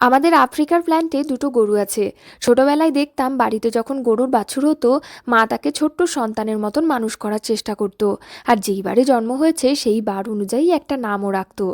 আমাদের আফ্রিকার প্ল্যান্টে দুটো গরু আছে। ছোটবেলায় দেখতাম বাড়িতে যখন গরুর বাছুর হতো, মা তাকে ছোট্ট সন্তানের মতন মানুষ করার চেষ্টা করত। আর যেই বারে জন্ম হয়েছে সেই বার অনুযায়ী একটা নামও রাখতো।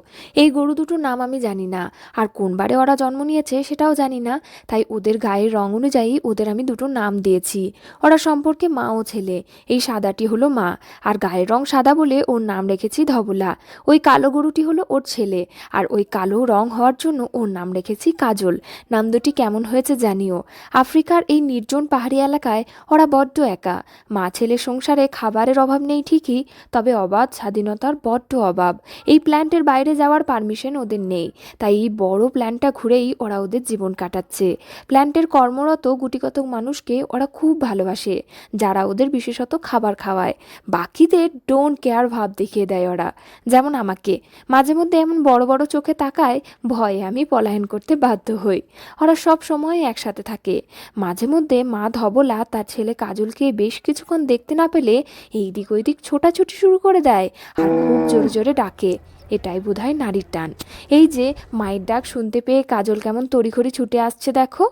এই গরু দুটোর নাম আমি জানি না, আর কোন বারে ওরা জন্ম নিয়েছে সেটাও জানি না। তাই ওদের গায়ের রং অনুযায়ী ওদের আমি দুটো নাম দিয়েছি। ওরা সম্পর্কে মা ও ছেলে। এই সাদাটি হলো মা, আর গায়ের রং সাদা বলে ওর নাম রেখেছি ধবলা। ওই কালো গরুটি হলো ওর ছেলে, আর ওই কালো রং হওয়ার জন্য ওর নাম রেখেছি কাজল। নাম দুটি কেমন হয়েছে জানিও। আফ্রিকার এই নির্জন পাহাড়ি এলাকায় ওরা বড্ড একা। মা ছেলে সংসারে খাবারের অভাব নেই ঠিকই, তবে অবাধ স্বাধীনতার বড্ড অভাব। এই প্ল্যান্টের বাইরে যাওয়ার পারমিশন ওদের নেই, তাই এই বড় প্ল্যান্টটা ঘুরেই ওরা ওদের জীবন কাটাচ্ছে। প্ল্যান্টের কর্মরত গুটিকতক মানুষকে ওরা খুব ভালোবাসে, যারা ওদের বিশেষত খাবার খাওয়ায়। বাকিদের ডোন্ট কেয়ার ভাব দেখিয়ে দেয় ওরা। যেমন আমাকে মাঝে মধ্যে এমন বড় বড় চোখে তাকায়, ভয়ে আমি পলায়ন করতে বাধ্য হই। ওরা সব সময় একসাথে থাকে। মাঝে মধ্যে মা ধবলা তার ছেলে কাজলকে বেশ কিছুক্ষণ দেখতে না পেলে এইদিক ওইদিক ছোটাছুটি শুরু করে দেয়, আর খুব জোরে জোরে ডাকে। এটাই বোধহয় নারীর টান। এই যে মায়ের ডাক শুনতে পেয়ে কাজল কেমন তড়িঘড়ি ছুটে আসছে দেখো।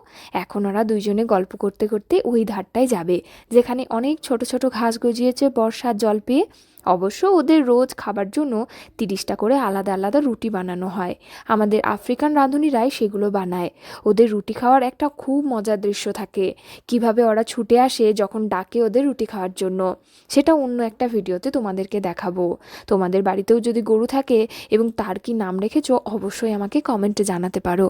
এখন ওরা দুইজনে গল্প করতে করতে ওই ধারটায় যাবে, যেখানে অনেক ছোট ছোট ঘাস গজিয়েছে বর্ষার জল পেয়ে। অবশ্য ওদের রোজ খাবার জন্য 30টা করে আলাদা আলাদা রুটি বানানো হয়। আমাদের আফ্রিকান রাঁধুনিরাই সেগুলো বানায়। ওদের রুটি খাওয়ার একটা খুব মজার দৃশ্য থাকে। কিভাবে ওরা ছুটে আসে যখন ডাকে ওদের রুটি খাওয়ার জন্য, সেটা অন্য একটা ভিডিওতে তোমাদেরকে দেখাবো। তোমাদের বাড়িতেও যদি গরু থাকে এবং তার কি নাম রেখেছো, অবশ্যই আমাকে কমেন্টে জানাতে পারো।